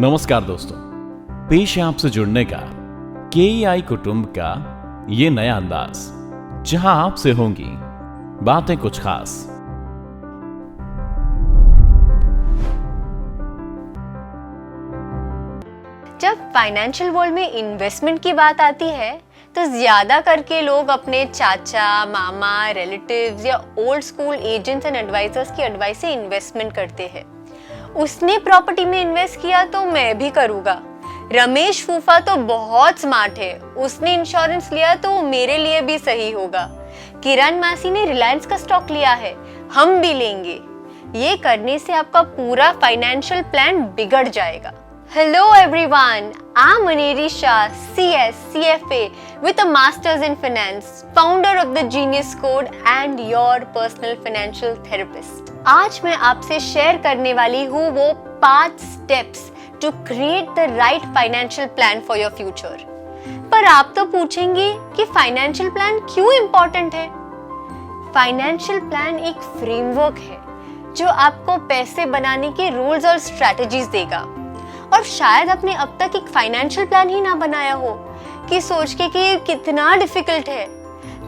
नमस्कार दोस्तों, पेश है आपसे जुड़ने का केईआई कुटुंब का ये नया अंदाज, जहां आपसे होंगी बातें कुछ खास। जब फाइनेंशियल वर्ल्ड में इन्वेस्टमेंट की बात आती है तो ज्यादा करके लोग अपने चाचा, मामा, रिलेटिव्स या old school agents and advisers की एडवाइस से इन्वेस्टमेंट करते हैं। उसने प्रॉपर्टी में इन्वेस्ट किया तो मैं भी करूंगा। रमेश फूफा तो बहुत स्मार्ट है, उसने इंश्योरेंस लिया तो वो मेरे लिए भी सही होगा। किरण मासी ने रिलायंस का स्टॉक लिया है, हम भी लेंगे। ये करने से आपका पूरा फाइनेंशियल प्लान बिगड़ जाएगा। Hello everyone, I'm Aneri Shah, CS, CFA with a Masters in Finance, founder of the Genius Code and your personal financial therapist. आज मैं आपसे शेयर करने वाली हूँ वो 5 steps to create the right financial plan for your future. पर आप तो पूछेंगे कि फाइनेंशियल प्लान क्यों इम्पोर्टेंट है? फाइनेंशियल प्लान एक फ्रेमवर्क है जो आपको पैसे बनाने के रूल्स और स्ट्रेटजीज देगा। और शायद आपने अब तक एक फाइनेंशियल प्लान ही ना बनाया हो कि सोच के कि ये कितना डिफिकल्ट है।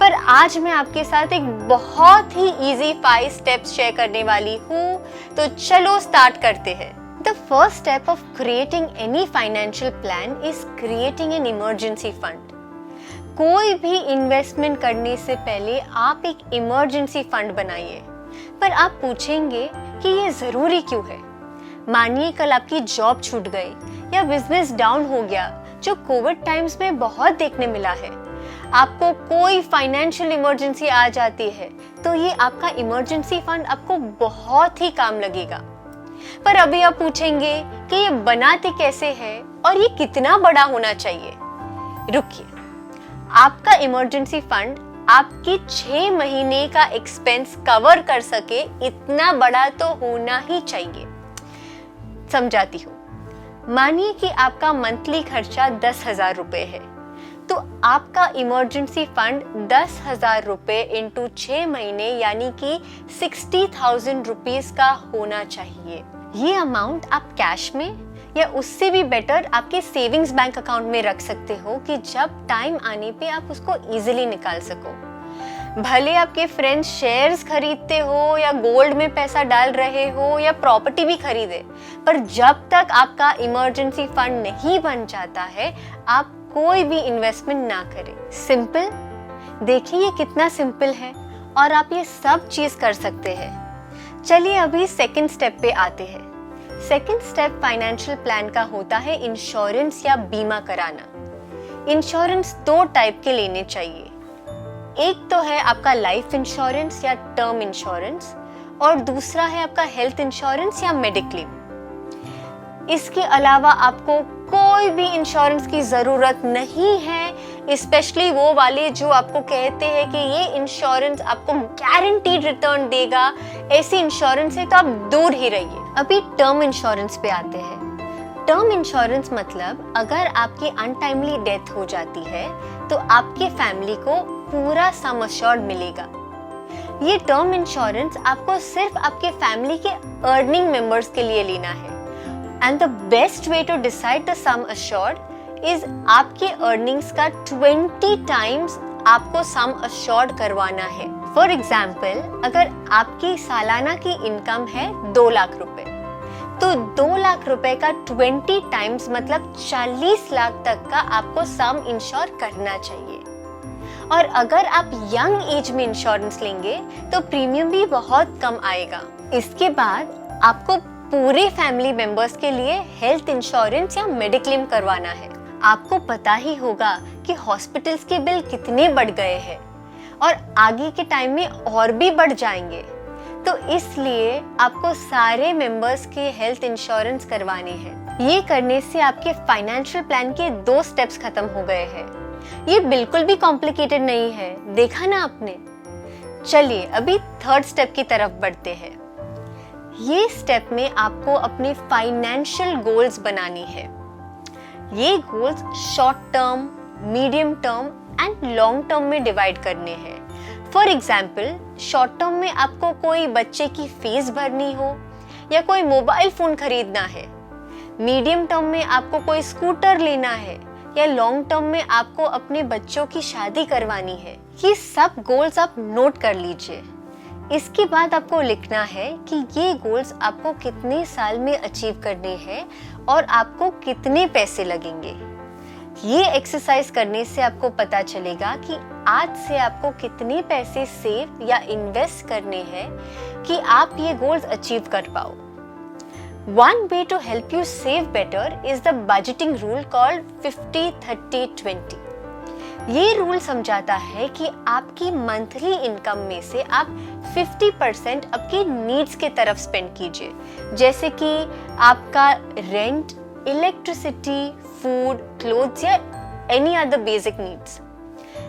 पर आज मैं आपके साथ एक बहुत ही इजी 5 स्टेप्स शेयर करने वाली हूँ, तो चलो स्टार्ट करते हैं। The first step of creating any financial plan is creating an emergency fund. कोई भी इन्वेस्टमेंट करने से पहले आप एक इमरजेंसी फंड बनाइए। पर आप पूछेंगे कि ये जरूरी क्यों है? मानिए कल आपकी जॉब छूट गई या बिजनेस डाउन हो गया, जो कोविड टाइम्स में बहुत देखने मिला है। आपको कोई फाइनेंशियल इमरजेंसी आ जाती है तो ये आपका इमरजेंसी फंड आपको बहुत ही काम लगेगा। पर अभी आप पूछेंगे कि ये बनाते कैसे हैं और ये कितना बड़ा होना चाहिए? रुकिए, आपका इमरजेंसी फंड आपकी 6 महीने का एक्सपेंस कवर कर सके इतना बड़ा तो होना ही चाहिए। समझाती हूँ। मानिए कि आपका मंथली खर्चा 10,000 रुपए है, तो आपका इमरजेंसी फंड 10,000 रुपए इंटू 6 महीने यानी कि 60,000 रुपीज का होना चाहिए। ये अमाउंट आप कैश में या उससे भी बेटर आपके सेविंग्स बैंक अकाउंट में रख सकते हो कि जब टाइम आने पे आप उसको इजीली निकाल सको। भले आपके फ्रेंड्स शेयर्स खरीदते हो या गोल्ड में पैसा डाल रहे हो या प्रॉपर्टी भी खरीदे, पर जब तक आपका इमरजेंसी फंड नहीं बन जाता है आप कोई भी इन्वेस्टमेंट ना करें। सिंपल, देखिए ये कितना सिंपल है और आप ये सब चीज कर सकते हैं। चलिए अभी सेकंड स्टेप पे आते हैं। सेकंड स्टेप फाइनेंशियल प्लान का होता है इंश्योरेंस या बीमा कराना। इंश्योरेंस 2 टाइप के लेने चाहिए। एक तो है आपका लाइफ इंश्योरेंस या टर्म इंश्योरेंस और दूसरा है आपका हेल्थ इंश्योरेंस या मेडिक्लेम। इसके अलावा आपको कोई भी इंश्योरेंस की जरूरत नहीं है, स्पेशली वो वाले जो आपको कहते हैं कि ये इंश्योरेंस आपको गारंटीड रिटर्न देगा। ऐसी इंश्योरेंस से तो आप दूर ही रहिए। अभी टर्म इंश्योरेंस पे आते हैं। टर्म इंश्योरेंस मतलब अगर आपकी अनटाइमली डेथ हो जाती है तो आपके फैमिली को पूरा सम अश्योर्ड मिलेगा। ये टर्म इंश्योरेंस आपको सिर्फ आपके फैमिली के अर्निंग मेंबर्स के लिए लेना है। And the best way to decide the sum assured is आपके अर्निंग्स का 20 टाइम्स आपको सम अश्योर्ड करवाना है। फॉर एग्जाम्पल, अगर आपकी सालाना की इनकम है 2 लाख रुपए, तो 2 लाख रुपए का 20 टाइम्स मतलब 40 लाख तक का आपको सम इंश्योर करना चाहिए। और अगर आप यंग एज में इंश्योरेंस लेंगे तो प्रीमियम भी बहुत कम आएगा। इसके बाद आपको पूरे फैमिली मेंबर्स के लिए हेल्थ इंश्योरेंस या मेडिक्लेम करवाना है। आपको पता ही होगा कि हॉस्पिटल्स के बिल कितने बढ़ गए हैं और आगे के टाइम में और भी बढ़ जाएंगे, तो इसलिए आपको सारे मेंबर्स के हेल्थ इंश्योरेंस करवाने हैं। ये करने से आपके फाइनेंशियल प्लान के 2 स्टेप्स खत्म हो गए हैं। ये बिल्कुल भी कॉम्प्लिकेटेड नहीं है, देखा ना आपने। चलिए अभी थर्ड स्टेप की तरफ बढ़ते हैं। ये स्टेप में आपको अपने फाइनेंशियल गोल्स बनानी है। ये goals short term, medium term and long term में डिवाइड करने हैं। फॉर एग्जाम्पल, शॉर्ट टर्म में आपको कोई बच्चे की फीस भरनी हो या कोई मोबाइल फोन खरीदना है, मीडियम टर्म में आपको कोई स्कूटर लेना है, या लॉन्ग टर्म में आपको अपने बच्चों की शादी करवानी है। ये सब गोल्स आप नोट कर लीजिए। इसके बाद आपको लिखना है कि ये गोल्स आपको कितने साल में अचीव करने हैं और आपको कितने पैसे लगेंगे। ये एक्सरसाइज करने से आपको पता चलेगा कि आज से आपको कितने पैसे सेव या इन्वेस्ट करने हैं कि आप ये गोल्स अचीव कर पाओ। One way to help you save better is the budgeting rule called 50-30-20. ये रूल समझाता है कि आपकी मंथली इनकम में से आप 50% आपकी नीड्स के तरफ स्पेंड कीजिए, जैसे कि आपका रेंट, इलेक्ट्रिसिटी, फूड, क्लोथ्स या any other basic needs.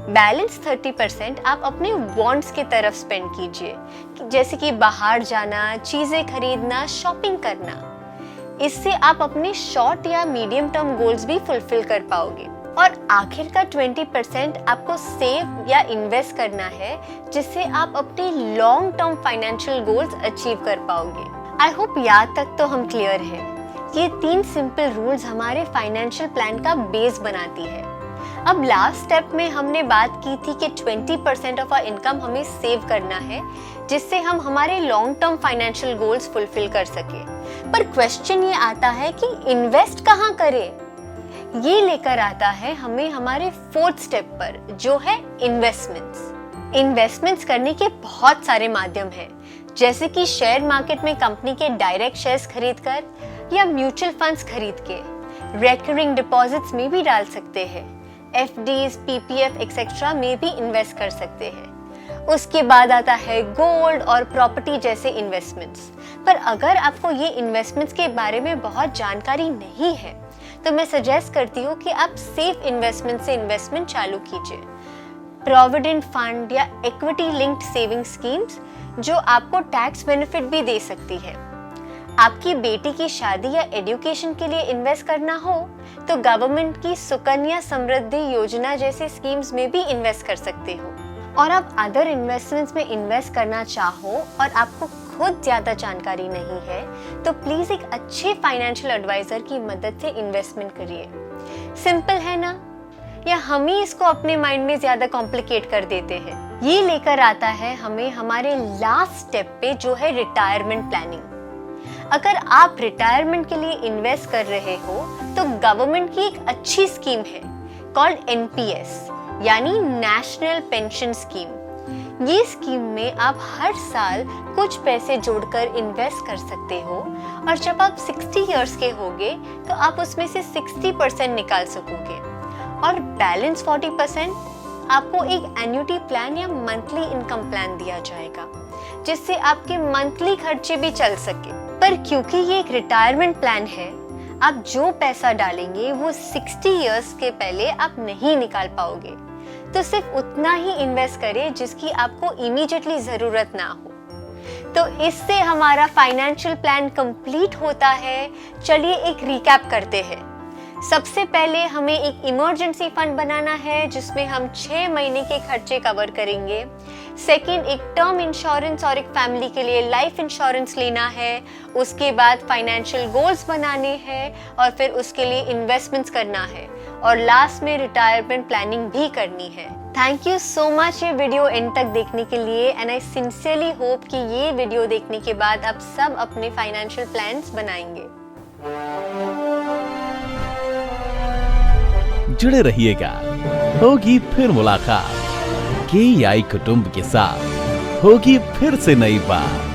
Balance 30% आप अपने वांट्स की तरफ स्पेंड कीजिए, जैसे कि बाहर जाना, चीजें खरीदना, शॉपिंग करना। इससे आप अपने शॉर्ट या मीडियम टर्म गोल्स भी फुलफिल कर पाओगे। और आखिर का 20% आपको सेव या इन्वेस्ट करना है, जिससे आप अपने long term financial goals achieve कर पाओगे। आई होप यहाँ तक तो हम क्लियर है। ये 3 सिंपल रूल्स हमारे फाइनेंशियल प्लान का बेस बनाती है। अब लास्ट स्टेप में हमने बात की थी कि 20% ऑफ आवर इनकम हमें सेव करना है, जिससे हम हमारे long term financial goals fulfil कर सके। पर क्वेश्चन ये आता है कि इन्वेस्ट कहाँ करें? ये लेकर आता है हमें हमारे 4th स्टेप पर, जो है इन्वेस्टमेंट्स। इन्वेस्टमेंट्स करने के बहुत सारे माध्यम हैं, जैसे कि शेयर मार्केट में कंपनी के डायरेक्ट शेयर्स खरीदकर या म्यूचुअल फंड्स खरीद के, रिकरिंग डिपॉजिट्स में भी डाल सकते हैं, एफडीज, पीपीएफ एक्सेट्रा में भी इन्वेस्ट कर सकते हैं। उसके बाद आता है गोल्ड और प्रॉपर्टी जैसे इन्वेस्टमेंट्स। पर अगर आपको ये इन्वेस्टमेंट्स के बारे में बहुत जानकारी नहीं है, तो मैं सजेस्ट करती हूँ कि आप सेफ इन्वेस्टमेंट से इन्वेस्टमेंट चालू कीजिए। प्रोविडेंट फंड या इक्विटी लिंक्ड सेविंग स्कीम्स, जो आपको टैक्स बेनिफिट भी दे सकती है। आपकी बेटी की शादी या एजुकेशन के लिए इन्वेस्ट करना हो, तो गवर्नमेंट की सुकन्या समृद्धि योजना जैसे स्कीम्स में भी इन्वेस्ट कर सकते हो। और आप अदर इन्वेस्टमेंट्स में इन्वेस्ट करना चाहो और आपको खुद ज्यादा जानकारी नहीं है, तो प्लीज एक अच्छे फाइनेंशियल एडवाइजर की मदद से इन्वेस्टमेंट करिए। सिंपल है ना? या हम ही इसको अपने माइंड में ज्यादा कॉम्प्लिकेट कर देते हैं। ये लेकर आता है हमें हमारे लास्ट स्टेप पे, जो है रिटायरमेंट प्लानिंग। अगर आप रिटायरमेंट के लिए इन्वेस्ट कर रहे हो, तो गवर्नमेंट की एक अच्छी स्कीम है कॉल्ड एनपीएस, यानी नेशनल पेंशन स्कीम। ये स्कीम में आप हर साल कुछ पैसे जोड़कर इन्वेस्ट कर सकते हो, और जब आप 60 इयर्स के होगे, तो आप उसमें से 60% निकाल सकोगे, और बैलेंस 40% आपको एक एन्युटी प्लान या मंथली इनकम प्लान दिया जाएगा, जिससे आपके मंथली खर्चे भी चल सके। पर क्योंकि ये एक रिटायरमेंट प्लान है, आप जो पैसा डालेंगे वो 60 इयर्स के पहले आप नहीं निकाल पाओगे। तो सिर्फ उतना ही इन्वेस्ट करें जिसकी आपको इमीडिएटली जरूरत ना हो। तो इससे हमारा फाइनेंशियल प्लान कंप्लीट होता है। चलिए एक रिकैप करते हैं। सबसे पहले हमें एक इमरजेंसी फंड बनाना है, जिसमें हम 6 महीने के खर्चे कवर करेंगे। सेकंड, एक टर्म इंश्योरेंस और एक फैमिली के लिए लाइफ इंश्योरेंस लेना है। उसके बाद फाइनेंशियल गोल्स बनाने हैं, और फिर उसके लिए इन्वेस्टमेंट्स करना है, और लास्ट में रिटायरमेंट प्लानिंग भी करनी है। थैंक यू सो मच ये वीडियो एंड तक देखने के लिए, एंड आई सिंसियरली होप कि ये वीडियो देखने के बाद आप सब अपने फाइनेंशियल प्लान्स बनाएंगे। जुड़े रहिएगा, होगी फिर मुलाकात। KEI कुटुंब के साथ होगी फिर से नई बात।